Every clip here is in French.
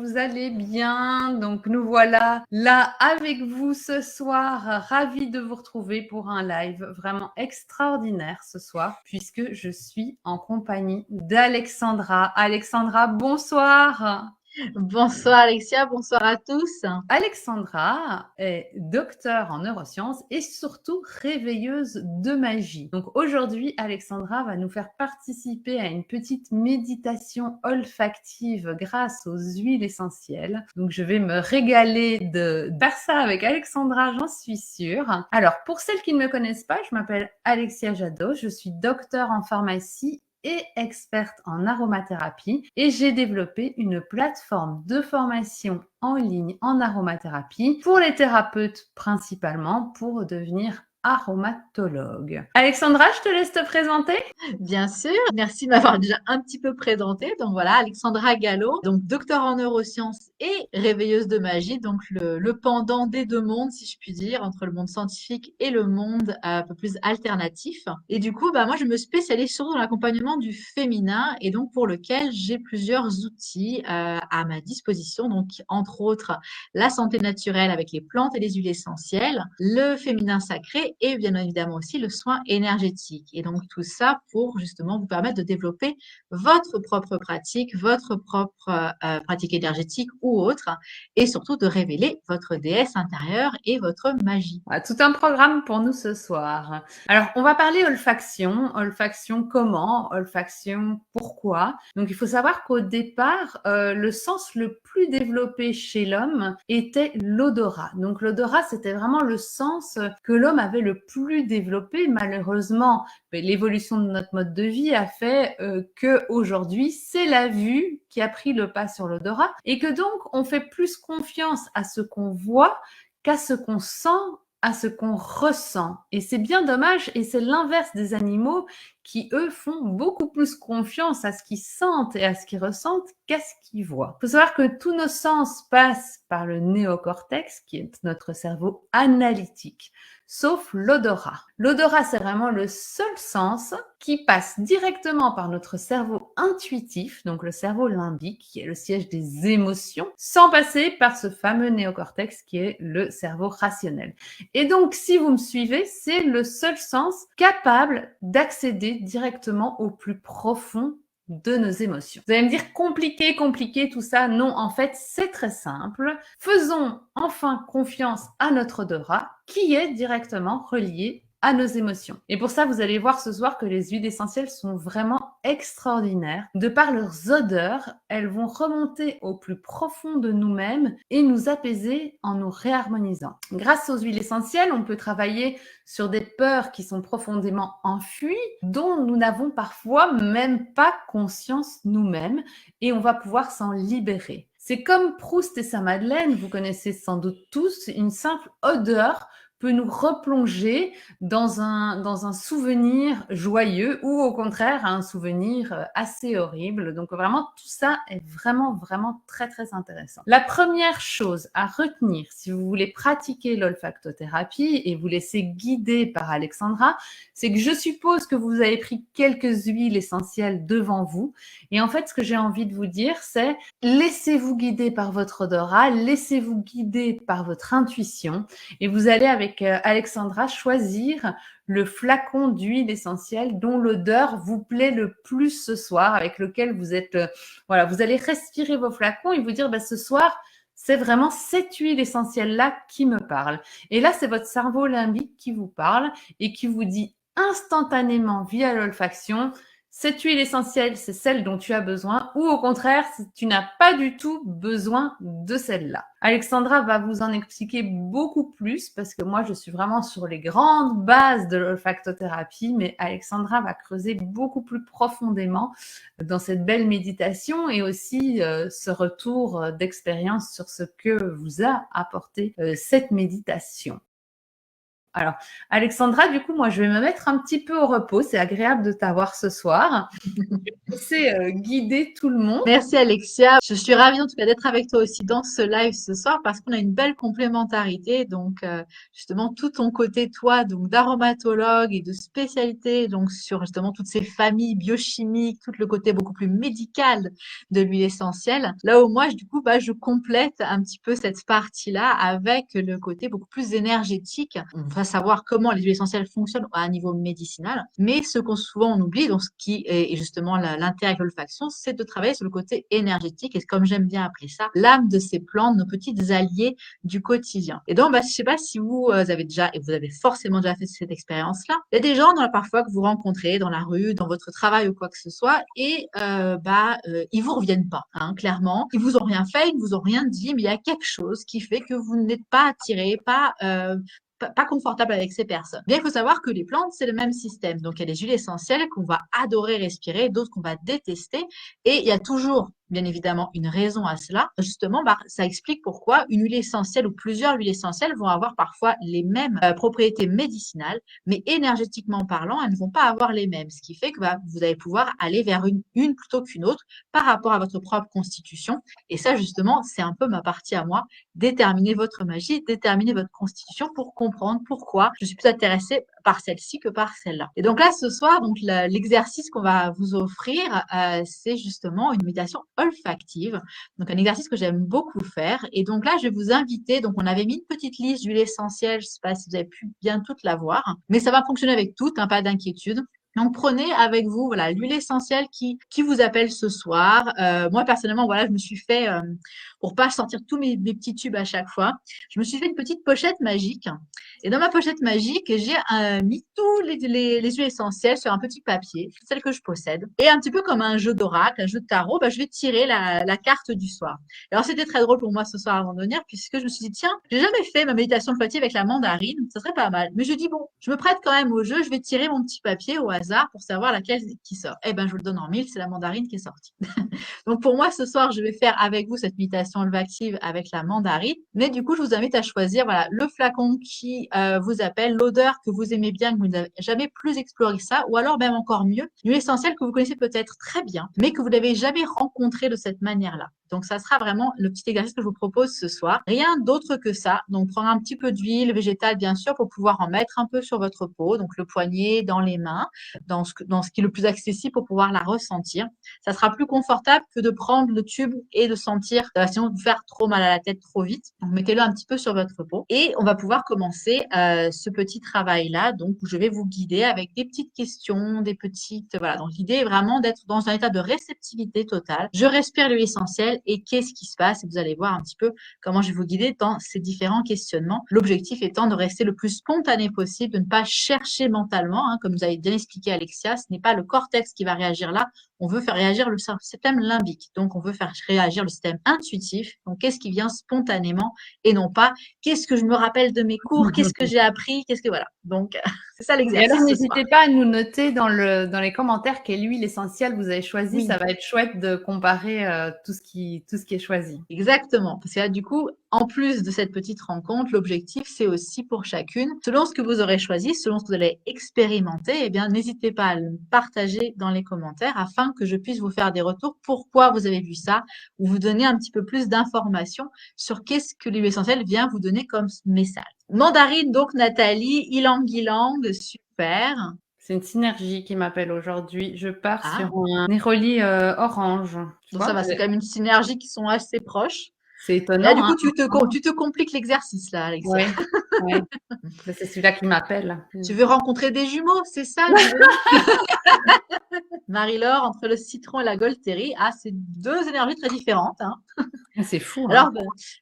vous allez bien. Donc nous voilà là avec vous ce soir, ravis de vous retrouver pour un live vraiment extraordinaire ce soir, puisque je suis en compagnie d'Alexandra. Alexandra, bonsoir. Bonsoir Alexia, bonsoir à tous. Alexandra est docteure en neurosciences et surtout réveilleuse de magie. Donc aujourd'hui, Alexandra va nous faire participer à une petite méditation olfactive grâce aux huiles essentielles. Donc je vais me régaler de faire ça avec Alexandra, j'en suis sûre. Alors pour celles qui ne me connaissent pas, je m'appelle Alexia Jadot, je suis docteure en pharmacie et experte en aromathérapie et j'ai développé une plateforme de formation en ligne en aromathérapie pour les thérapeutes principalement pour devenir aromatologue. Alexandra, je te laisse te présenter. Bien sûr, merci de m'avoir déjà un petit peu présentée. Donc voilà, Alexandra Gallo, donc docteur en neurosciences et réveilleuse de magie, donc le pendant des deux mondes, si je puis dire, entre le monde scientifique et le monde un peu plus alternatif. Et du coup, moi, je me spécialise surtout dans l'accompagnement du féminin et donc pour lequel j'ai plusieurs outils à ma disposition. Donc, entre autres, la santé naturelle avec les plantes et les huiles essentielles, le féminin sacré et bien évidemment aussi le soin énergétique. Et donc tout ça pour justement vous permettre de développer votre propre pratique, votre propre pratique énergétique ou autre, et surtout de révéler votre déesse intérieure et votre magie. Voilà, tout un programme pour nous ce soir. Alors, on va parler olfaction. Olfaction comment? Olfaction pourquoi? Donc, il faut savoir qu'au départ, le sens le plus développé chez l'homme était l'odorat. Donc, l'odorat, c'était vraiment le sens que l'homme avait le plus développé. Malheureusement, l'évolution de notre mode de vie a fait que aujourd'hui, c'est la vue qui a pris le pas sur l'odorat et que donc, on fait plus confiance à ce qu'on voit qu'à ce qu'on sent, à ce qu'on ressent. Et c'est bien dommage, et c'est l'inverse des animaux qui, eux, font beaucoup plus confiance à ce qu'ils sentent et à ce qu'ils ressentent qu'à ce qu'ils voient. Il faut savoir que tous nos sens passent par le néocortex, qui est notre cerveau analytique, sauf l'odorat. L'odorat, c'est vraiment le seul sens qui passe directement par notre cerveau intuitif, donc le cerveau limbique, qui est le siège des émotions, sans passer par ce fameux néocortex qui est le cerveau rationnel. Et donc, si vous me suivez, c'est le seul sens capable d'accéder directement au plus profond de nos émotions. Vous allez me dire compliqué tout ça. Non, en fait, c'est très simple. Faisons enfin confiance à notre odorat qui est directement relié à nos émotions. Et pour ça, vous allez voir ce soir que les huiles essentielles sont vraiment extraordinaires. De par leurs odeurs, elles vont remonter au plus profond de nous-mêmes et nous apaiser en nous réharmonisant. Grâce aux huiles essentielles, on peut travailler sur des peurs qui sont profondément enfuies, dont nous n'avons parfois même pas conscience nous-mêmes, et on va pouvoir s'en libérer. C'est comme Proust et sa Madeleine, vous connaissez sans doute tous, une simple odeur peut nous replonger dans un souvenir joyeux ou au contraire un souvenir assez horrible. Donc vraiment, tout ça est vraiment très intéressant. La première chose à retenir si vous voulez pratiquer l'olfactothérapie et vous laisser guider par Alexandra, c'est que je suppose que vous avez pris quelques huiles essentielles devant vous. Et en fait, ce que j'ai envie de vous dire, c'est laissez-vous guider par votre odorat, laissez-vous guider par votre intuition et vous allez avec Alexandra choisir le flacon d'huile essentielle dont l'odeur vous plaît le plus ce soir, avec lequel vous êtes, voilà, vous allez respirer vos flacons et vous dire, ce soir, c'est vraiment cette huile essentielle-là qui me parle. Et là, c'est votre cerveau limbique qui vous parle et qui vous dit instantanément via l'olfaction, cette huile essentielle, c'est celle dont tu as besoin, ou au contraire, tu n'as pas du tout besoin de celle-là. Alexandra va vous en expliquer beaucoup plus parce que moi, je suis vraiment sur les grandes bases de l'olfactothérapie, mais Alexandra va creuser beaucoup plus profondément dans cette belle méditation et aussi ce retour d'expérience sur ce que vous a apporté cette méditation. Alors, Alexandra, du coup, moi, je vais me mettre un petit peu au repos. C'est agréable de t'avoir ce soir. Je sais guider tout le monde. Merci Alexia. Je suis ravie en tout cas d'être avec toi aussi dans ce live ce soir parce qu'on a une belle complémentarité. Donc justement tout ton côté toi donc d'aromatologue et de spécialité donc sur justement toutes ces familles biochimiques, tout le côté beaucoup plus médical de l'huile essentielle. Là où moi du coup je complète un petit peu cette partie-là avec le côté beaucoup plus énergétique. On va savoir comment les huiles essentielles fonctionnent à un niveau médicinal, mais ce qu'on souvent on oublie donc ce qui est justement l'intérêt avec l'olfaction, c'est de travailler sur le côté énergétique et comme j'aime bien appeler ça, l'âme de ces plantes, nos petits alliés du quotidien. Et donc, je sais pas si vous avez déjà, et vous avez forcément déjà fait cette expérience-là, il y a des gens parfois que vous rencontrez dans la rue, dans votre travail ou quoi que ce soit, et ils vous reviennent pas, hein, clairement. Ils vous ont rien fait, ils vous ont rien dit, mais il y a quelque chose qui fait que vous n'êtes pas attiré, pas confortable avec ces personnes. Bien, il faut savoir que les plantes, c'est le même système. Donc, il y a des huiles essentielles qu'on va adorer respirer, d'autres qu'on va détester. Et il y a toujours, bien évidemment, une raison à cela. Justement, ça explique pourquoi une huile essentielle ou plusieurs huiles essentielles vont avoir parfois les mêmes propriétés médicinales, mais énergétiquement parlant, elles ne vont pas avoir les mêmes. Ce qui fait que vous allez pouvoir aller vers une plutôt qu'une autre par rapport à votre propre constitution. Et ça, justement, c'est un peu ma partie à moi. Déterminer votre magie, déterminer votre constitution pour comprendre pourquoi je suis plus intéressée par celle-ci que par celle-là. Et donc là, ce soir, donc l'exercice qu'on va vous offrir, c'est justement une méditation olfactive. Donc un exercice que j'aime beaucoup faire. Et donc là, je vais vous inviter. Donc on avait mis une petite liste d'huiles essentielles. Je ne sais pas si vous avez pu bien toutes la voir, mais ça va fonctionner avec toutes, hein, pas d'inquiétude. Donc prenez avec vous voilà l'huile essentielle qui vous appelle ce soir. Moi personnellement voilà je me suis fait pour pas sortir tous mes petits tubes à chaque fois, je me suis fait une petite pochette magique. Et dans ma pochette magique, j'ai mis tous les huiles essentielles sur un petit papier, celles que je possède. Et un petit peu comme un jeu d'oracle, un jeu de tarot, je vais tirer la carte du soir. Alors, c'était très drôle pour moi ce soir avant de venir, puisque je me suis dit, tiens, j'ai jamais fait ma méditation olfactive avec la mandarine, ça serait pas mal. Mais je dis, bon, je me prête quand même au jeu, je vais tirer mon petit papier au hasard pour savoir laquelle qui sort. Eh ben, je vous le donne en mille, c'est la mandarine qui est sortie. Donc, pour moi, ce soir, je vais faire avec vous cette méditation olfactive avec la mandarine. Mais du coup, je vous invite à choisir voilà, le flacon qui vous appelle, l'odeur que vous aimez bien, que vous n'avez jamais plus exploré ça, ou alors même encore mieux, une huile essentielle que vous connaissez peut-être très bien, mais que vous n'avez jamais rencontrée de cette manière-là. Donc, ça sera vraiment le petit exercice que je vous propose ce soir. Rien d'autre que ça. Donc, prendre un petit peu d'huile végétale, bien sûr, pour pouvoir en mettre un peu sur votre peau, donc le poignet, dans les mains, dans ce qui est le plus accessible pour pouvoir la ressentir. Ça sera plus confortable que de prendre le tube et de sentir, ça va sinon vous faire trop mal à la tête trop vite. Donc, mettez-le un petit peu sur votre peau. Et on va pouvoir commencer ce petit travail-là. Donc, je vais vous guider avec des petites questions, des petites... Voilà, donc l'idée est vraiment d'être dans un état de réceptivité totale. Je respire l'huile essentielle et qu'est-ce qui se passe? Et vous allez voir un petit peu comment je vais vous guider dans ces différents questionnements. L'objectif étant de rester le plus spontané possible, de ne pas chercher mentalement, hein, comme vous avez bien expliqué Alexia, ce n'est pas le cortex qui va réagir là, on veut faire réagir le système limbique. Donc, on veut faire réagir le système intuitif. Donc, qu'est-ce qui vient spontanément et non pas qu'est-ce que je me rappelle de mes cours, qu'est-ce que j'ai appris, qu'est-ce que voilà. Donc, c'est ça Et l'exercice alors, ce soir. n'hésitez pas à nous noter dans les commentaires quelle huile essentielle vous avez choisi. Oui. Ça va être chouette de comparer tout ce qui est choisi. Exactement. Parce que là, du coup, en plus de cette petite rencontre, l'objectif, c'est aussi pour chacune, selon ce que vous aurez choisi, selon ce que vous allez expérimenter, eh bien, n'hésitez pas à le partager dans les commentaires afin que je puisse vous faire des retours. Pourquoi vous avez vu ça ou vous donner un petit peu plus d'informations sur qu'est-ce que l'huile essentielle vient vous donner comme message. Mandarine, donc, Nathalie, ylang-ylang, super. C'est une synergie qui m'appelle aujourd'hui. Je pars Ah, sur un néroli orange. Tu donc vois, ça va, c'est quand même une synergie qui sont assez proches. c'est Et là, étonnant, du hein? coup, tu te compliques l'exercice, là, Alexia. Oui, ouais. C'est celui-là qui m'appelle. Tu veux rencontrer des jumeaux, c'est ça l'idée? Marie-Laure, entre le citron et la Golterie, c'est deux énergies très différentes, hein. C'est fou, hein? Alors,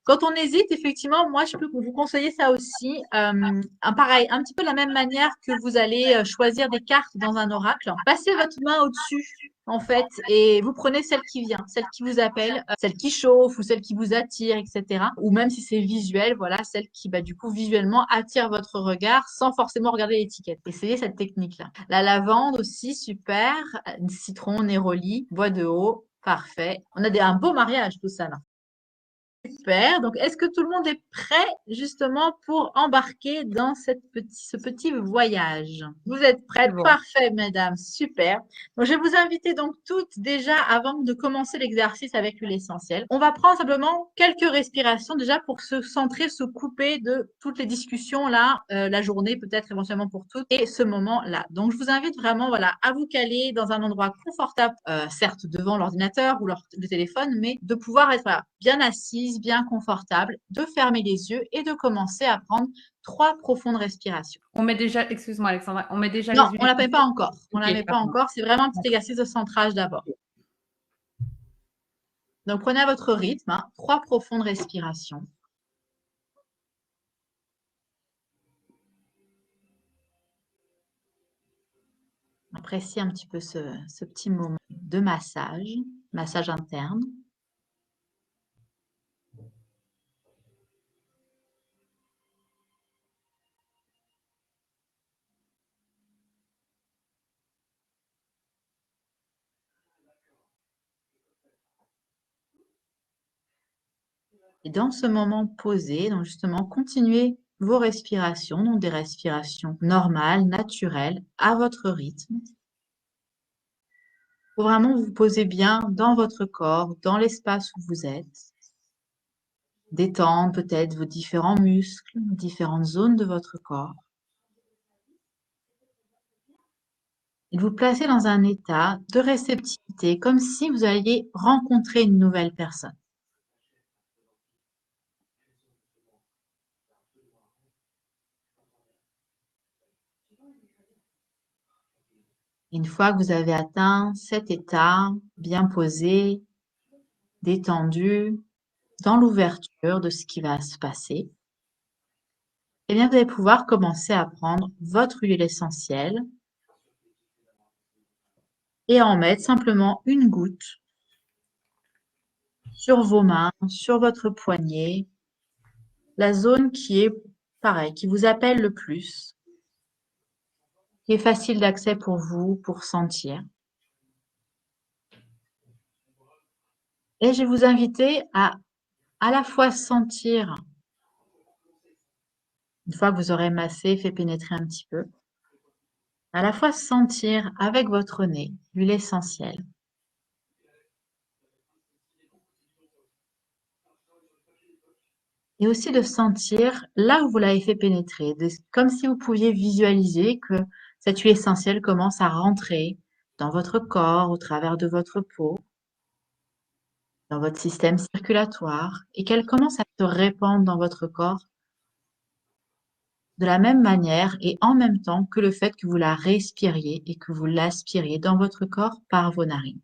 quand on hésite, effectivement, moi, je peux vous conseiller ça aussi. Pareil, un petit peu de la même manière que vous allez choisir des cartes dans un oracle. Passez votre main au-dessus, en fait, et vous prenez celle qui vient, celle qui vous appelle, celle qui chauffe ou celle qui vous attire, etc. Ou même si c'est visuel, voilà, celle qui, du coup, visuellement attire votre regard sans forcément regarder l'étiquette. Essayez cette technique-là. La lavande aussi, super. Citron, néroli, bois de haut, parfait. On a un beau mariage, tout ça, là. Super. Donc, est-ce que tout le monde est prêt justement pour embarquer dans ce petit voyage? Vous êtes C'est prêtes? bon. Parfait, mesdames. Super. Donc, je vais vous inviter donc toutes déjà avant de commencer l'exercice avec l'huile essentielle. On va prendre simplement quelques respirations déjà pour se centrer, se couper de toutes les discussions là, la journée peut-être éventuellement pour toutes et ce moment-là. Donc, je vous invite vraiment voilà, à vous caler dans un endroit confortable, certes devant l'ordinateur ou le téléphone, mais de pouvoir être voilà, bien assise, bien confortable, de fermer les yeux et de commencer à prendre 3 profondes respirations. On met déjà, excuse-moi Alexandra, on met déjà les Non, huiles on ne la met pas essentielles? encore. On Ok, ne la met pas pardon. encore. C'est vraiment un petit exercice de centrage d'abord. Donc, prenez à votre rythme, hein, 3 profondes respirations. Appréciez un petit peu ce petit moment de massage interne. Et dans ce moment posé, donc justement, continuez vos respirations, donc des respirations normales, naturelles, à votre rythme. Il faut vraiment vous poser bien dans votre corps, dans l'espace où vous êtes. Détendre peut-être vos différents muscles, différentes zones de votre corps. Et vous placez dans un état de réceptivité, comme si vous alliez rencontrer une nouvelle personne. Une fois que vous avez atteint cet état bien posé, détendu, dans l'ouverture de ce qui va se passer, eh bien, vous allez pouvoir commencer à prendre votre huile essentielle et à en mettre simplement une goutte sur vos mains, sur votre poignet, la zone qui est pareil, qui vous appelle le plus, qui est facile d'accès pour vous, pour sentir. Et je vais vous inviter à la fois sentir, une fois que vous aurez massé, fait pénétrer un petit peu, à la fois sentir avec votre nez l'huile essentielle. Et aussi de sentir là où vous l'avez fait pénétrer, comme si vous pouviez visualiser que cette huile essentielle commence à rentrer dans votre corps, au travers de votre peau, dans votre système circulatoire, et qu'elle commence à se répandre dans votre corps de la même manière et en même temps que le fait que vous la respiriez et que vous l'aspiriez dans votre corps par vos narines.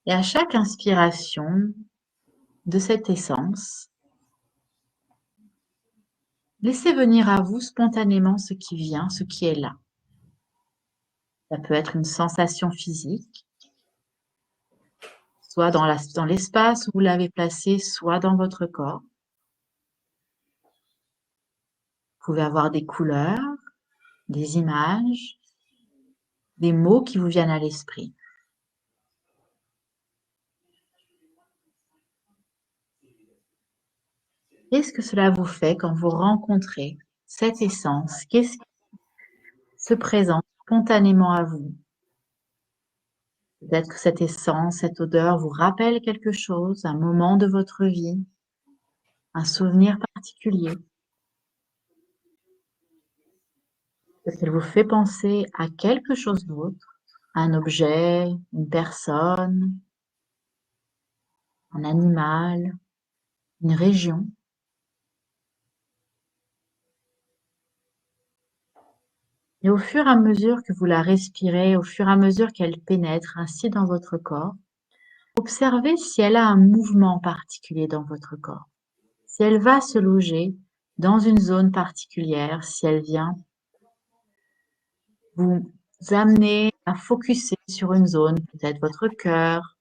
Et à chaque inspiration de cette essence, laissez venir à vous spontanément ce qui vient, ce qui est là. Ça peut être une sensation physique, soit dans l'espace où vous l'avez placé, soit dans votre corps. Vous pouvez avoir des couleurs, des images, des mots qui vous viennent à l'esprit. Qu'est-ce que cela vous fait quand vous rencontrez cette essence? Qu'est-ce qui se présente spontanément à vous? Peut-être que cette essence, cette odeur vous rappelle quelque chose, un moment de votre vie, un souvenir particulier. Peut-être qu'elle vous fait penser à quelque chose d'autre, un objet, une personne, un animal, une région. Et au fur et à mesure que vous la respirez, au fur et à mesure qu'elle pénètre ainsi dans votre corps, observez si elle a un mouvement particulier dans votre corps, si elle va se loger dans une zone particulière, si elle vient vous amener à focuser sur une zone, peut-être votre cœur,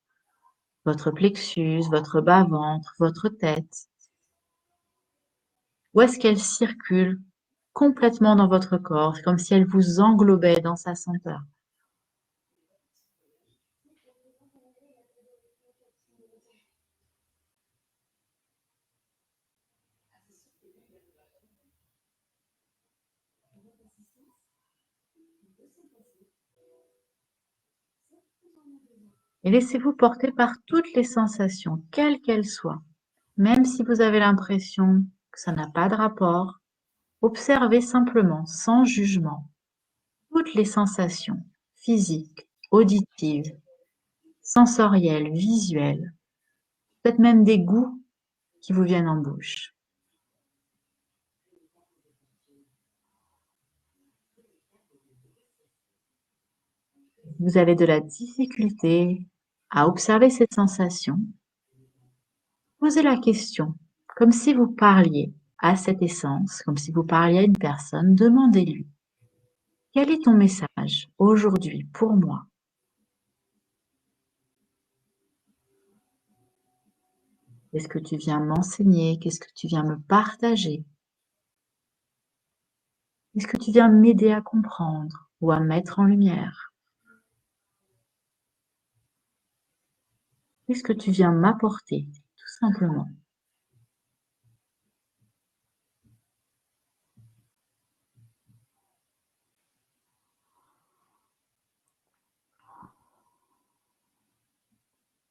votre plexus, votre bas-ventre, votre tête. Où est-ce qu'elle circule complètement dans votre corps, comme si elle vous englobait dans sa senteur. Et laissez-vous porter par toutes les sensations, quelles qu'elles soient. Même si vous avez l'impression que ça n'a pas de rapport, observez simplement, sans jugement, toutes les sensations physiques, auditives, sensorielles, visuelles, peut-être même des goûts qui vous viennent en bouche. Vous avez de la difficulté à observer ces sensations. Posez la question, comme si vous parliez à cette essence, comme si vous parliez à une personne, demandez-lui, quel est ton message aujourd'hui pour moi? Qu'est-ce que tu viens m'enseigner? Qu'est-ce que tu viens me partager? Qu'est-ce que tu viens m'aider à comprendre ou à mettre en lumière? Qu'est-ce que tu viens m'apporter, tout simplement?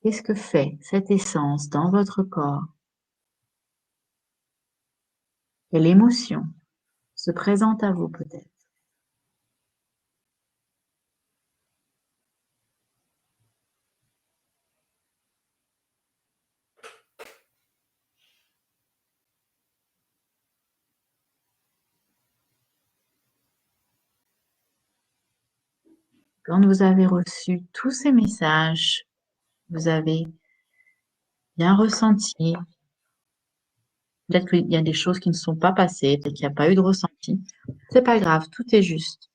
Qu'est-ce que fait cette essence dans votre corps? Quelle émotion se présente à vous peut-être? Quand vous avez reçu tous ces messages, vous avez bien ressenti, peut-être qu'il y a des choses qui ne sont pas passées, peut-être qu'il n'y a pas eu de ressenti. C'est pas grave, tout est juste.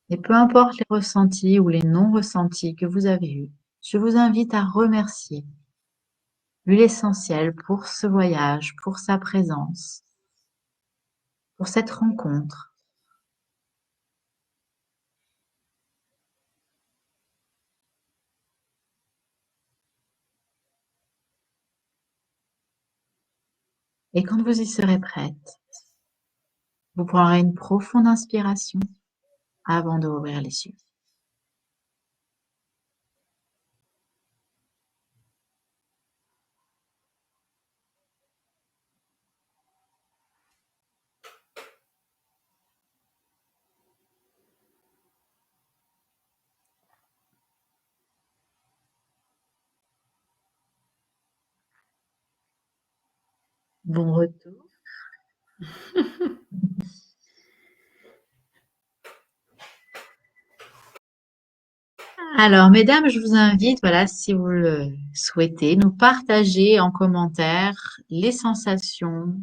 Et peu importe les ressentis ou les non-ressentis que vous avez eus, je vous invite à remercier l'huile essentielle pour ce voyage, pour sa présence, pour cette rencontre. Et quand vous y serez prête, vous prendrez une profonde inspiration avant d'ouvrir les yeux. Bon retour. Alors, mesdames, je vous invite, voilà, si vous le souhaitez, nous partager en commentaire les sensations,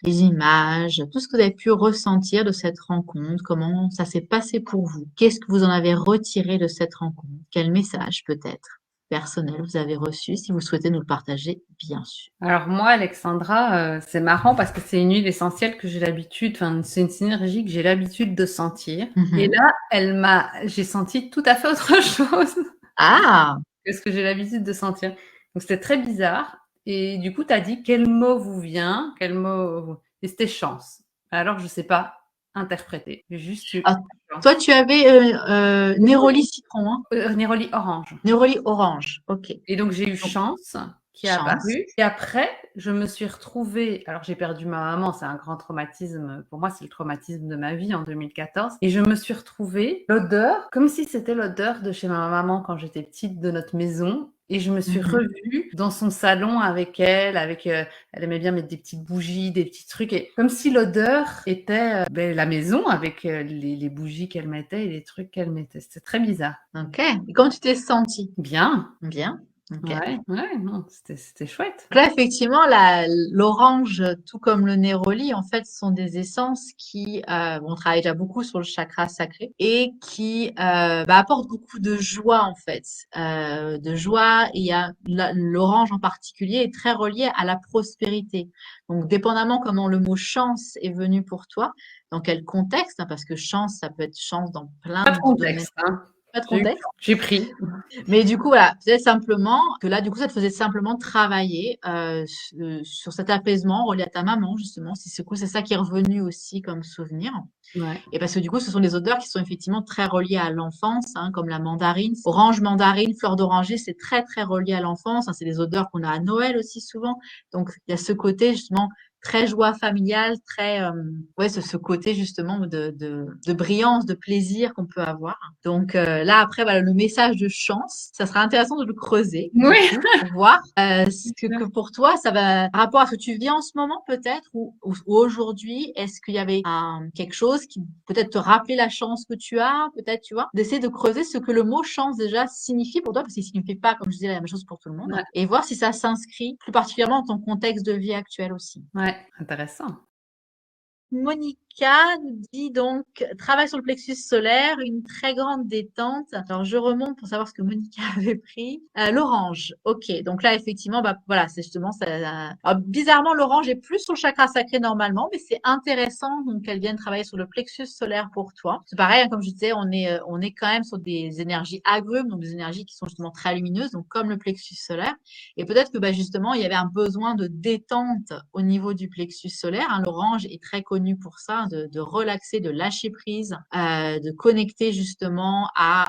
les images, tout ce que vous avez pu ressentir de cette rencontre, comment ça s'est passé pour vous, qu'est-ce que vous en avez retiré de cette rencontre, quel message peut-être personnel vous avez reçu, si vous souhaitez nous le partager, bien sûr. Alors moi, Alexandra, c'est marrant parce que c'est une huile essentielle que j'ai l'habitude, enfin c'est une synergie que j'ai l'habitude de sentir. Et là, j'ai senti tout à fait autre chose Ah, que ce que j'ai l'habitude de sentir. Donc c'était très bizarre. Et du coup, tu as dit quel mot vous vient, quel mot... Et c'était chance. Alors je sais pas interpréter. J'ai juste eu Ah, chance. toi tu avais Néroli citron, hein? Néroli orange. Néroli orange, ok. Et donc j'ai eu Donc, chance qui est chance. apparue. Et après, je me suis retrouvée. Alors j'ai perdu ma maman, c'est un grand traumatisme. Pour moi, c'est le traumatisme de ma vie en 2014. Et je me suis retrouvée l'odeur, comme si c'était l'odeur de chez ma maman quand j'étais petite, de notre maison. Et je me suis revue dans son salon avec elle, elle aimait bien mettre des petites bougies, des petits trucs, et comme si l'odeur était la maison avec les bougies qu'elle mettait et les trucs qu'elle mettait. C'était très bizarre. Ok. Et comment tu t'es sentie? Bien. Bien. Ok. Ouais, non, c'était chouette. Donc là, effectivement, l'orange, tout comme le néroli, en fait, sont des essences qui, on travaille déjà beaucoup sur le chakra sacré et qui apportent beaucoup de joie, en fait. De joie, et l'orange en particulier est très relié à la prospérité. Donc, dépendamment comment le mot chance est venu pour toi, dans quel contexte, hein, parce que chance, ça peut être chance dans plein Pas de de domaines. contexte, hein. pas de contexte. J'ai pris. Mais du coup, voilà, peut-être simplement que là, du coup, ça te faisait simplement travailler sur cet apaisement relié à ta maman, justement, si du coup, c'est ça qui est revenu aussi comme souvenir. Ouais. Et parce que du coup, ce sont des odeurs qui sont effectivement très reliées à l'enfance, hein, comme la mandarine. Orange, mandarine, fleur d'oranger, c'est très, très relié à l'enfance, hein. C'est des odeurs qu'on a à Noël aussi souvent. Donc, il y a ce côté justement très joie familiale, très, ouais, ce côté justement de brillance, de plaisir qu'on peut avoir. Donc là, après, voilà, le message de chance, ça sera intéressant de le creuser, du Oui. coup, pour voir que pour toi, ça va, par rapport à ce que tu vis en ce moment peut-être, ou aujourd'hui, est-ce qu'il y avait quelque chose qui peut-être te rappelait la chance que tu as, peut-être, tu vois, d'essayer de creuser ce que le mot chance déjà signifie pour toi, parce qu'il ne signifie pas, comme je disais, la même chose pour tout le monde, Ouais. et voir si ça s'inscrit plus particulièrement dans ton contexte de vie actuel aussi. Ouais. Intéressant. Monica nous dit donc travail sur le plexus solaire, une très grande détente. Alors je remonte pour savoir ce que Monica avait pris. L'orange, ok. Donc là effectivement, bah voilà, c'est justement ça. Alors, bizarrement, l'orange est plus sur le chakra sacré normalement, mais c'est intéressant donc qu'elle vienne travailler sur le plexus solaire pour toi. C'est pareil, hein, comme je disais, on est quand même sur des énergies agrumes, donc des énergies qui sont justement très lumineuses, donc comme le plexus solaire. Et peut-être que bah, justement, il y avait un besoin de détente au niveau du plexus solaire, hein. L'orange est très connu pour ça, de relaxer, de lâcher prise, de connecter justement à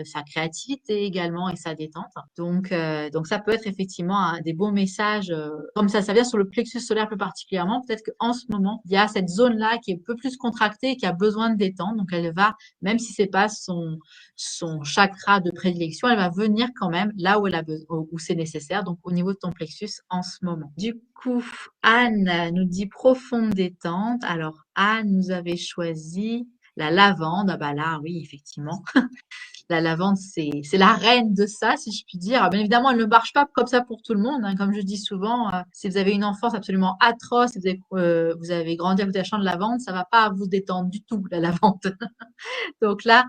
sa créativité également et sa détente. Donc ça peut être effectivement des beaux messages. Comme ça vient sur le plexus solaire plus particulièrement. Peut-être qu'en ce moment, il y a cette zone-là qui est un peu plus contractée et qui a besoin de détente. Donc elle va, même si c'est pas son chakra de prédilection, elle va venir quand même là où où c'est nécessaire, donc au niveau de ton plexus en ce moment. Du coup, Anne nous dit profonde détente. Alors, Anne nous avait choisi la lavande. Ah bah là, oui, effectivement. La lavande, c'est la reine de ça, si je puis dire. Alors, bien évidemment, elle ne marche pas comme ça pour tout le monde, hein. Comme je dis souvent, si vous avez une enfance absolument atroce, si vous avez grandi à côté d'un champ de lavande, ça va pas vous détendre du tout, la lavande. Donc là,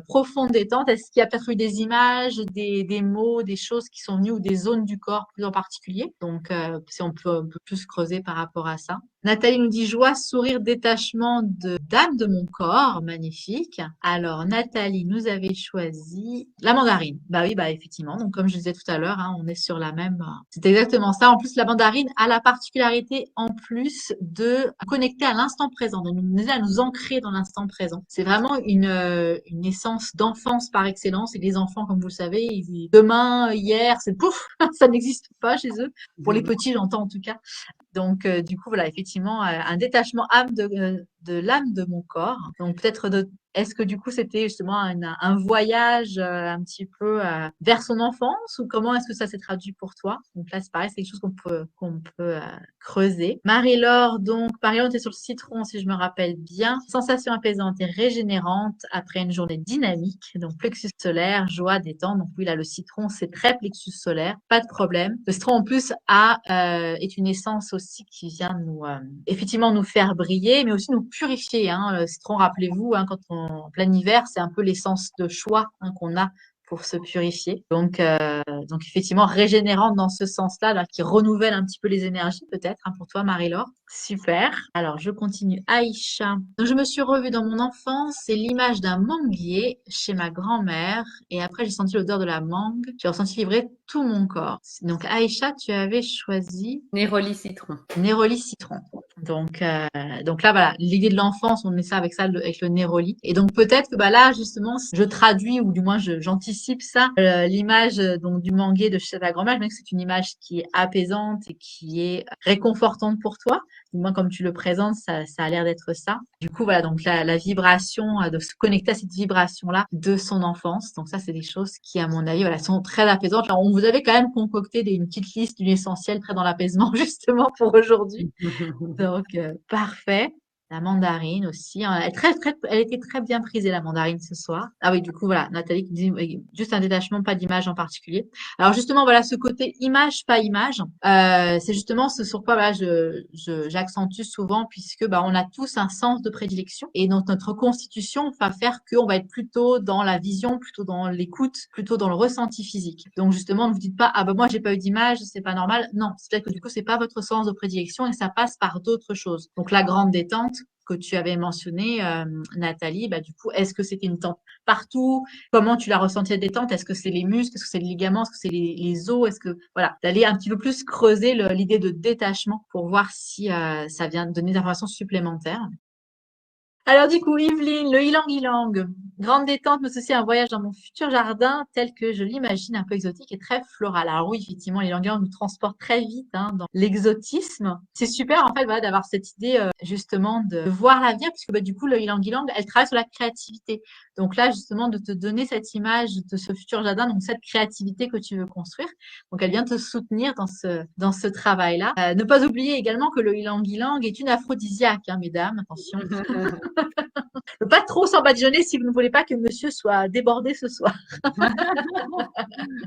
profonde détente. Est-ce qu'il y a peut-être eu des images, des mots, des choses qui sont venues ou des zones du corps plus en particulier? Donc, si on peut un peu plus creuser par rapport à ça. Nathalie nous dit joie, sourire, détachement d'âme de mon corps. Magnifique. Alors, Nathalie nous avait choisi la mandarine. Bah oui, bah effectivement. Donc, comme je disais tout à l'heure, hein, on est sur la même. C'est exactement ça. En plus, la mandarine a la particularité, en plus, de connecter à l'instant présent, de nous aider à nous ancrer dans l'instant présent. C'est vraiment une essence d'enfance par excellence. Et les enfants, comme vous le savez, demain, hier, c'est pouf, ça n'existe pas chez eux. Pour les petits, j'entends en tout cas. Donc, du coup, voilà, effectivement, un détachement de l'âme de mon corps. Donc, peut-être est-ce que du coup, c'était justement un voyage un petit peu vers son enfance ou comment est-ce que ça s'est traduit pour toi? Donc là, c'est pareil, c'est quelque chose qu'on peut creuser. Marie-Laure, donc, Marie-Laure était sur le citron, si je me rappelle bien. Sensation apaisante et régénérante après une journée dynamique. Donc, plexus solaire, joie, détente. Donc, oui, là, le citron, c'est très plexus solaire, pas de problème. Le citron, en plus, est une essence aussi qui vient effectivement nous faire briller, mais aussi nous purifier, hein. Le citron, rappelez-vous, hein, quand en plein hiver, c'est un peu l'essence de choix, hein, qu'on a pour se purifier. Donc effectivement, régénérante dans ce sens-là, là, qui renouvelle un petit peu les énergies, peut-être, hein, pour toi, Marie-Laure. Super. Alors, je continue. Aïcha. Donc, je me suis revue dans mon enfance. C'est l'image d'un manguier chez ma grand-mère. Et après, j'ai senti l'odeur de la mangue. J'ai ressenti vibrer tout mon corps. Donc, Aïcha, tu avais choisi Néroli citron. Néroli citron. Donc là, voilà, l'idée de l'enfance, on met ça avec avec le Néroli. Et donc peut-être que bah là, justement, si je traduis ou du moins j'anticipe ça, l'image donc du manguier de chez ta grand-mère, je me dis que c'est une image qui est apaisante et qui est réconfortante pour toi. Du moins, comme tu le présentes, ça a l'air d'être ça. Du coup, voilà, donc la vibration, de se connecter à cette vibration-là de son enfance. Donc ça, c'est des choses qui, à mon avis, voilà, sont très apaisantes. Alors, on vous avait quand même concocté une petite liste d'une essentielle très dans l'apaisement, justement, pour aujourd'hui. Donc, parfait. La mandarine aussi, hein. Elle était très bien prisée, la mandarine, ce soir. Ah oui, du coup, voilà, Nathalie qui dit juste un détachement, pas d'image en particulier. Alors, justement, voilà, ce côté image, pas image, c'est justement ce sur quoi voilà, j'accentue souvent, puisque bah, on a tous un sens de prédilection. Et donc, notre constitution va faire qu'on va être plutôt dans la vision, plutôt dans l'écoute, plutôt dans le ressenti physique. Donc, justement, ne vous dites pas, ah bah moi, j'ai pas eu d'image, c'est pas normal. Non, c'est peut-être que du coup, c'est pas votre sens de prédilection et ça passe par d'autres choses. Donc, la grande détente, que tu avais mentionné, Nathalie, du coup, est-ce que c'était une détente partout? Comment tu l'as ressenti la détente? Est-ce que c'est les muscles? Est-ce que c'est les ligaments? Est-ce que c'est les os? Est-ce que, voilà, d'aller un petit peu plus creuser l'idée de détachement pour voir si ça vient donner des informations supplémentaires. Alors du coup, Yveline, le ylang-ylang, grande détente, me soucie un voyage dans mon futur jardin tel que je l'imagine, un peu exotique et très floral. Alors oui, effectivement, les ylang-ylang nous transportent très vite dans l'exotisme. C'est super en fait voilà, d'avoir cette idée justement de voir l'avenir, puisque du coup, le ylang-ylang, elle travaille sur la créativité. Donc là, justement, de te donner cette image de ce futur jardin, donc cette créativité que tu veux construire. Donc elle vient te soutenir dans ce travail-là. Ne pas oublier également que le ylang-ylang est une aphrodisiaque, hein, mesdames, attention. Ne pas trop s'embadigeonner si vous ne voulez pas que monsieur soit débordé ce soir.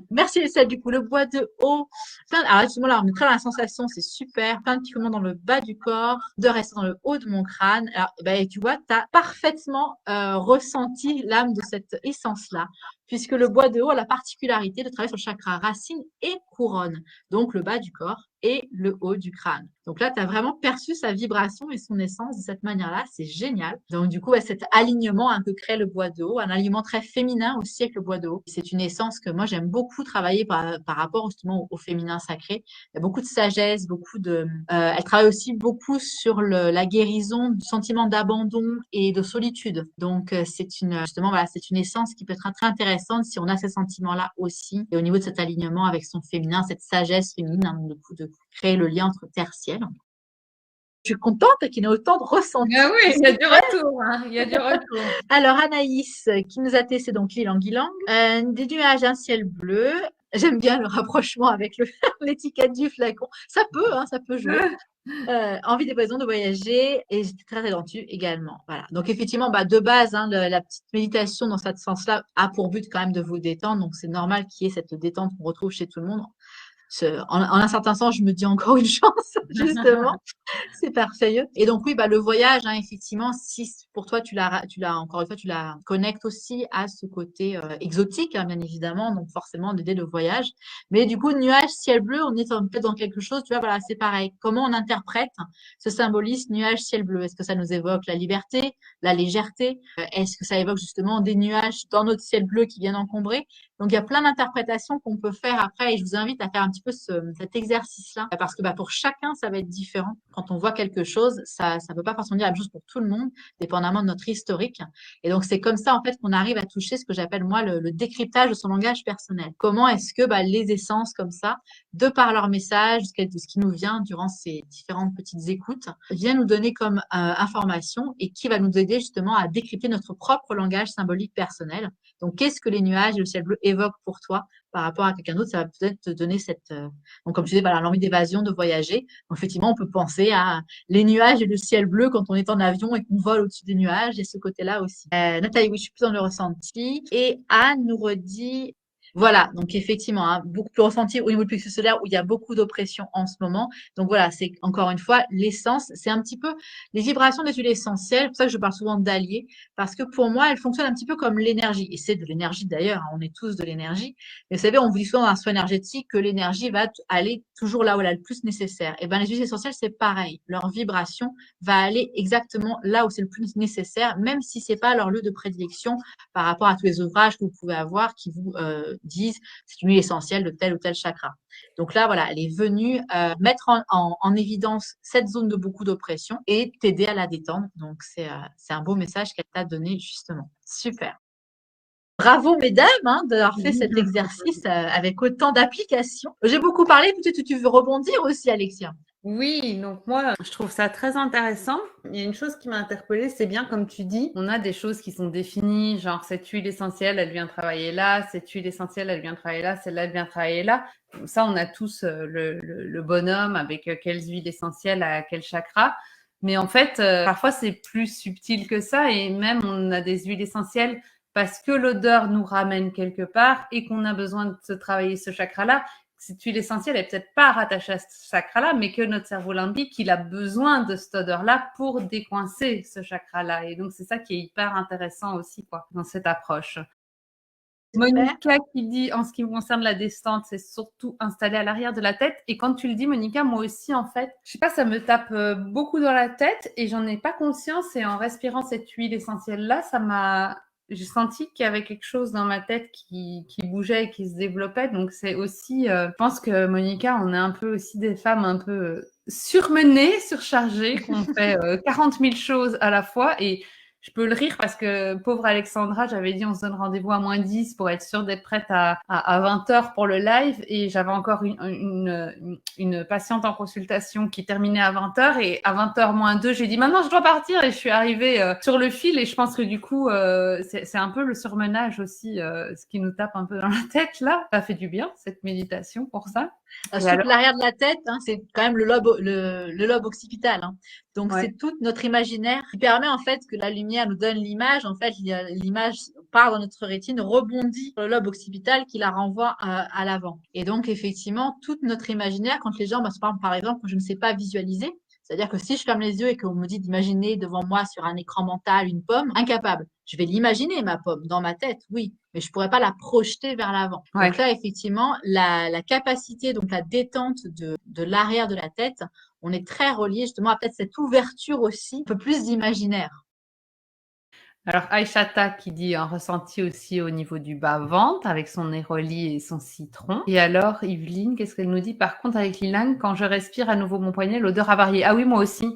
Merci Estelle, du coup, le bois de haut. Alors justement là, on est très dans la sensation, c'est super. Plein de picotements dans le bas du corps, de rester dans le haut de mon crâne. Alors, tu vois, tu as parfaitement ressenti l'âme de cette essence-là, puisque le bois de haut a la particularité de travailler sur le chakra racine et couronne, donc le bas du corps et le haut du crâne. Donc là, tu as vraiment perçu sa vibration et son essence de cette manière-là. C'est génial. Donc du coup, cet alignement un peu crée le bois de haut, un alignement très féminin aussi avec le bois de haut. C'est une essence que moi, j'aime beaucoup travailler par rapport justement au féminin sacré. Il y a beaucoup de sagesse, elle travaille aussi beaucoup sur la guérison du sentiment d'abandon et de solitude. Donc justement, voilà, c'est une essence qui peut être très intéressante si on a ces sentiments-là aussi. Et au niveau de cet alignement avec son féminin, cette sagesse féminine, hein, de créer le lien entre terre-ciel. Je suis contente qu'il y ait autant de ressentis. Ah oui, il y a du retour, hein, il y a du retour. Alors Anaïs, qui nous a testé donc l'ylang-ylang, des nuages, un ciel bleu. J'aime bien le rapprochement avec l'étiquette du flacon. Ça peut jouer. Envie des raisons de voyager et j'étais très détendue également. Voilà. Donc effectivement, de base, hein, la petite méditation dans ce sens-là a pour but quand même de vous détendre. Donc c'est normal qu'il y ait cette détente qu'on retrouve chez tout le monde. En un certain sens, je me dis encore une chance, justement. C'est parfait. Et donc, oui, le voyage, hein, effectivement, si pour toi, encore une fois, tu la connectes aussi à ce côté exotique, hein, bien évidemment, donc forcément, l'idée de voyage. Mais du coup, nuage, ciel bleu, on est peut-être dans quelque chose, tu vois, voilà, c'est pareil. Comment on interprète ce symbolisme nuage, ciel bleu? Est-ce que ça nous évoque la liberté, la légèreté? Est-ce que ça évoque justement des nuages dans notre ciel bleu qui viennent encombrer? Donc, il y a plein d'interprétations qu'on peut faire après et je vous invite à faire un petit peu cet exercice-là parce que pour chacun, ça va être différent. Quand on voit quelque chose, ça ne peut pas forcément dire la même chose pour tout le monde, dépendamment de notre historique. Et donc, c'est comme ça, en fait, qu'on arrive à toucher ce que j'appelle, moi, le décryptage de son langage personnel. Comment est-ce que les essences comme ça, de par leur message, de ce qui nous vient durant ces différentes petites écoutes, vient nous donner comme information et qui va nous aider justement à décrypter notre propre langage symbolique personnel. Donc, qu'est-ce que les nuages et le ciel bleu évoquent pour toi par rapport à quelqu'un d'autre? Ça va peut-être te donner donc, comme tu dis, l'envie d'évasion, de voyager. Donc, effectivement, on peut penser à les nuages et le ciel bleu quand on est en avion et qu'on vole au-dessus des nuages. Et ce côté-là aussi. Nathalie, oui, je suis plus dans le ressenti. Et Anne nous redit voilà, donc effectivement, hein, beaucoup plus ressenti au niveau du plexus solaire où il y a beaucoup d'oppression en ce moment. Donc voilà, c'est encore une fois l'essence, c'est un petit peu les vibrations des huiles essentielles. C'est pour ça que je parle souvent d'alliés, parce que pour moi, elles fonctionnent un petit peu comme l'énergie. Et c'est de l'énergie d'ailleurs, hein, on est tous de l'énergie. Mais vous savez, on vous dit souvent dans un soin énergétique que l'énergie va aller toujours là où elle est le plus nécessaire. Et bien, les huiles essentielles, c'est pareil. Leur vibration va aller exactement là où c'est le plus nécessaire, même si c'est pas leur lieu de prédilection par rapport à tous les ouvrages que vous pouvez avoir qui vous disent c'est une huile essentielle de tel ou tel chakra. Donc là, voilà, elle est venue mettre en évidence cette zone de beaucoup d'oppression et t'aider à la détendre. Donc, c'est un beau message qu'elle t'a donné justement. Super. Bravo, mesdames, hein, d'avoir fait cet exercice avec autant d'applications. J'ai beaucoup parlé, peut-être que tu veux rebondir aussi, Alexia. Oui, donc moi, je trouve ça très intéressant. Il y a une chose qui m'a interpellée, c'est bien comme tu dis, on a des choses qui sont définies, genre cette huile essentielle, elle vient travailler là, cette huile essentielle, elle vient travailler là, celle-là, elle vient travailler là. Ça, on a tous le bonhomme avec quelles huiles essentielles à quel chakra. Mais en fait, parfois, c'est plus subtil que ça et même on a des huiles essentielles parce que l'odeur nous ramène quelque part et qu'on a besoin de se travailler ce chakra-là. Cette huile essentielle est peut-être pas rattachée à ce chakra-là, mais que notre cerveau l'indique qu'il a besoin de cette odeur-là pour décoincer ce chakra-là. Et donc, c'est ça qui est hyper intéressant aussi, quoi, dans cette approche. Super. Monica qui dit, en ce qui me concerne, la descente, c'est surtout installé à l'arrière de la tête. Et quand tu le dis, Monica, moi aussi, en fait, je sais pas, ça me tape beaucoup dans la tête et j'en ai pas conscience. Et en respirant cette huile essentielle-là, j'ai senti qu'il y avait quelque chose dans ma tête qui bougeait et qui se développait. Donc, c'est aussi, je pense que Monica, on est un peu aussi des femmes un peu surmenées, surchargées, qu'on fait 40 000 choses à la fois. Et je peux le rire parce que, pauvre Alexandra, j'avais dit on se donne rendez-vous à -10 pour être sûre d'être prête à 20h pour le live. Et j'avais encore une patiente en consultation qui terminait à 20h. Et à 20h moins 2, j'ai dit maintenant je dois partir. Et je suis arrivée sur le fil. Et je pense que du coup, c'est un peu le surmenage aussi, ce qui nous tape un peu dans la tête là. Ça fait du bien, cette méditation pour ça. Et Surtout que alors, l'arrière de la tête, hein, c'est quand même le lobe occipital, hein. Donc, ouais. c'est tout notre imaginaire qui permet en fait que la lumière nous donne l'image. En fait, l'image part dans notre rétine, rebondit sur le lobe occipital qui la renvoie à l'avant. Et donc, effectivement, toute notre imaginaire, quand les gens, par exemple, quand je ne sais pas visualiser, c'est-à-dire que si je ferme les yeux et qu'on me dit d'imaginer devant moi sur un écran mental une pomme, incapable. Je vais l'imaginer, ma pomme, dans ma tête, oui, mais je pourrais pas la projeter vers l'avant. Donc Ouais. là, effectivement, la capacité, donc la détente de l'arrière de la tête, on est très relié justement à peut-être cette ouverture aussi, un peu plus d'imaginaire. Alors, Aïchata qui dit un ressenti aussi au niveau du bas-ventre avec son néroli et son citron. Et alors, Yveline, qu'est-ce qu'elle nous dit? Par contre, avec l'ilang, quand je respire à nouveau mon poignet, l'odeur a varié. Ah oui, moi aussi.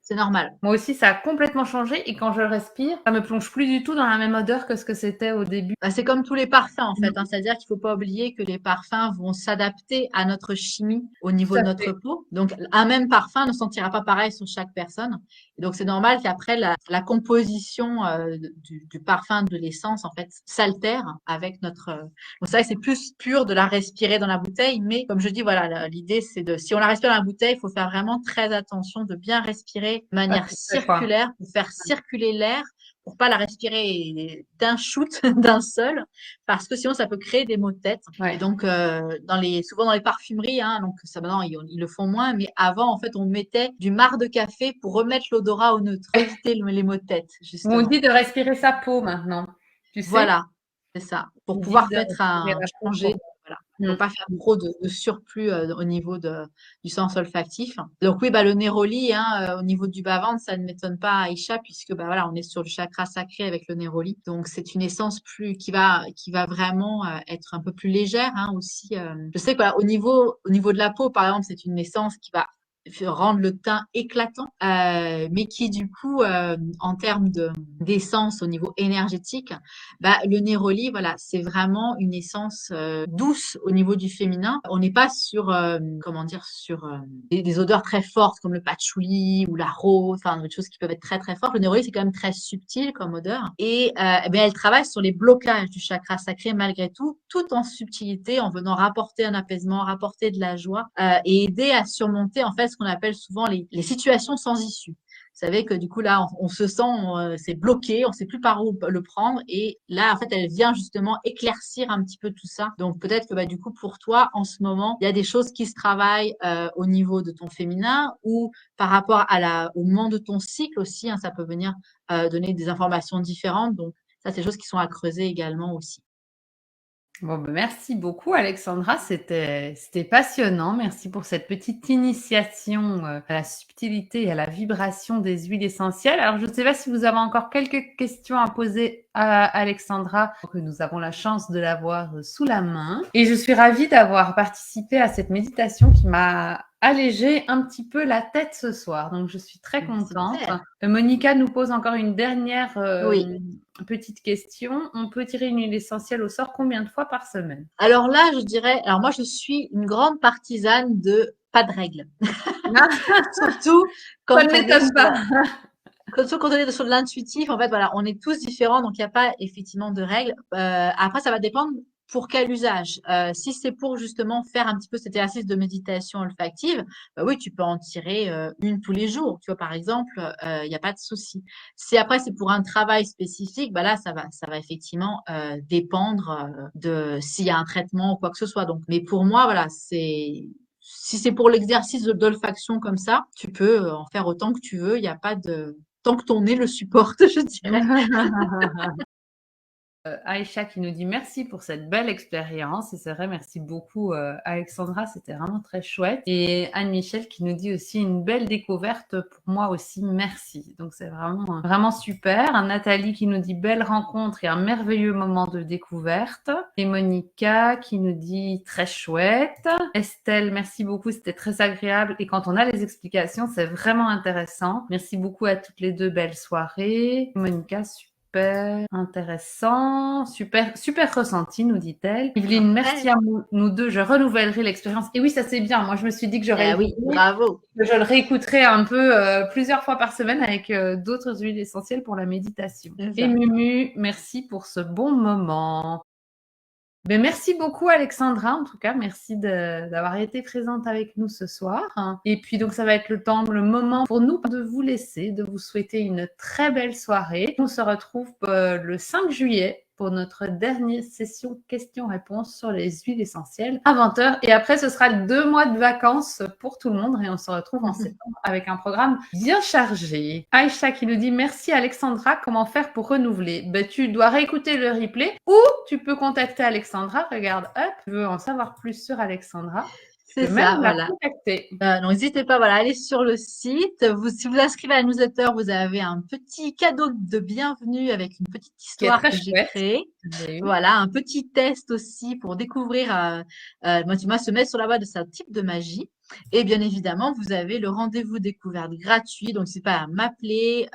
C'est normal. Moi aussi, ça a complètement changé. Et quand je respire, ça me plonge plus du tout dans la même odeur que ce que c'était au début. Bah, c'est comme tous les parfums en fait, Mm. hein. C'est-à-dire qu'il faut pas oublier que les parfums vont s'adapter à notre chimie au niveau Tout de à notre fait. peau. Donc un même parfum ne sentira pas pareil sur chaque personne. Et donc c'est normal qu'après la composition du parfum, de l'essence en fait s'altère avec notre. Donc c'est vrai que c'est plus pur de la respirer dans la bouteille, mais comme je dis voilà, l'idée c'est de si on la respire dans la bouteille, il faut faire vraiment très attention de bien respirer de Pas manière tout fait, quoi. circulaire pour faire circuler l'air pour pas la respirer d'un shoot, d'un seul, parce que sinon ça peut créer des maux de tête. Et Ouais. donc, souvent dans les parfumeries, hein, donc ça maintenant ils le font moins, mais avant en fait on mettait du marc de café pour remettre l'odorat au neutre, éviter les maux de tête Ou on justement. dit de respirer sa peau maintenant. Tu sais? Voilà, c'est ça, pour Ils disent pouvoir de mettre respirer la peau changer, pour. voilà. Faut Mm. pas faire trop de surplus au niveau du sens olfactif. Donc oui, bah, le néroli, hein, au niveau du bas-ventre, ça ne m'étonne pas, Aïcha, puisque bah, voilà, on est sur le chakra sacré avec le néroli. Donc c'est une essence qui va vraiment être un peu plus légère hein, aussi. Je sais qu'au niveau de la peau, par exemple, c'est une essence qui va rendre le teint éclatant, mais qui du coup, en termes d'essence au niveau énergétique, bah, le néroli, voilà, c'est vraiment une essence douce au niveau du féminin. On n'est pas sur, comment dire, sur des odeurs très fortes comme le patchouli ou la rose, enfin des choses qui peuvent être très très fortes. Le néroli, c'est quand même très subtil comme odeur. Et eh bien, elle travaille sur les blocages du chakra sacré malgré tout, tout en subtilité, en venant rapporter un apaisement, rapporter de la joie et aider à surmonter en fait ce qu'on appelle souvent les situations sans issue. Vous savez que du coup là, on se sent, c'est bloqué, on sait plus par où le prendre. Et là, en fait, elle vient justement éclaircir un petit peu tout ça. Donc peut-être que bah, du coup pour toi, en ce moment, il y a des choses qui se travaillent au niveau de ton féminin ou par rapport au moment de ton cycle aussi. Hein, ça peut venir donner des informations différentes. Donc ça, c'est des choses qui sont à creuser également aussi. Bon, ben, merci beaucoup, Alexandra. C'était passionnant. Merci pour cette petite initiation à la subtilité et à la vibration des huiles essentielles. Alors, je ne sais pas si vous avez encore quelques questions à poser à Alexandra, que nous avons la chance de l'avoir sous la main. Et je suis ravie d'avoir participé à cette méditation qui m'a allégé un petit peu la tête ce soir. Donc, je suis très contente. Super. Monica nous pose encore une dernière Oui. petite question. On peut tirer une huile essentielle au sort combien de fois par semaine? Alors là, je dirais, alors moi, je suis une grande partisane de pas de règles. Surtout Ça quand ne on est m'étonne pas. quand on est sur de l'intuitif, en fait, voilà, on est tous différents, donc il n'y a pas effectivement de règles. Après, ça va dépendre pour quel usage. Si c'est pour justement faire un petit peu cet exercice de méditation olfactive, bah oui, tu peux en tirer une tous les jours. Tu vois, par exemple, il n'y a pas de souci. Si après c'est pour un travail spécifique, bah là, ça va effectivement dépendre de s'il y a un traitement ou quoi que ce soit. Donc, mais pour moi, voilà, si c'est pour l'exercice d'olfaction comme ça, tu peux en faire autant que tu veux. Il n'y a pas de tant que ton nez le supporte, je dirais. Aïcha qui nous dit merci pour cette belle expérience. Et c'est vrai, merci beaucoup Alexandra, c'était vraiment très chouette. Et Anne-Michel qui nous dit aussi une belle découverte pour moi aussi, merci. Donc c'est vraiment, vraiment super. Nathalie qui nous dit belle rencontre et un merveilleux moment de découverte. Et Monica qui nous dit très chouette. Estelle, merci beaucoup, c'était très agréable. Et quand on a les explications, c'est vraiment intéressant. Merci beaucoup à toutes les deux, belle soirée. Monica, super intéressant, super ressenti, nous dit-elle. Yveline, merci à nous deux, je renouvellerai l'expérience. Et oui, ça c'est bien. Moi, je me suis dit que j'aurais oui, bravo. Je le réécouterai un peu plusieurs fois par semaine avec d'autres huiles essentielles pour la méditation. Et Mumu, merci pour ce bon moment. Ben, merci beaucoup Alexandra, en tout cas, merci d'avoir été présente avec nous ce soir. Et puis donc ça va être le moment pour nous de vous laisser, de vous souhaiter une très belle soirée. On se retrouve le 5 juillet pour notre dernière session questions-réponses sur les huiles essentielles à 20h. Et après, ce sera 2 mois de vacances pour tout le monde et on se retrouve en septembre avec un programme bien chargé. Aïcha qui nous dit merci Alexandra, comment faire pour renouveler? Ben, tu dois réécouter le replay ou tu peux contacter Alexandra. Regarde, hop, tu veux en savoir plus sur Alexandra? C'est ça, voilà. Donc, n'hésitez pas, voilà, allez sur le site. Si vous inscrivez à la newsletter, vous avez un petit cadeau de bienvenue avec une petite histoire que j'ai créée. Voilà, un petit test aussi pour découvrir, moi, se mettre sur la voie de ce type de magie. Et bien évidemment, vous avez le rendez-vous découverte gratuit. Donc, n'hésitez pas à m'appeler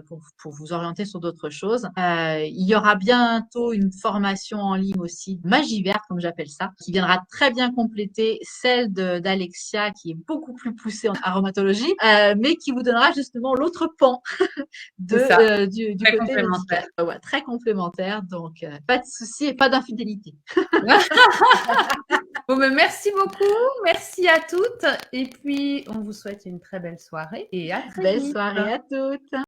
pour vous orienter sur d'autres choses. Il y aura bientôt une formation en ligne aussi, magie verte, comme j'appelle ça, qui viendra très bien compléter celle d'Alexia, qui est beaucoup plus poussée en aromatologie, mais qui vous donnera justement l'autre pan du côté médical. Ouais, très complémentaire. Donc, pas de souci et pas d'infidélité. Bon, ben, merci beaucoup, merci à toutes et puis on vous souhaite une très belle soirée et à très vite. Belle soirée à toutes.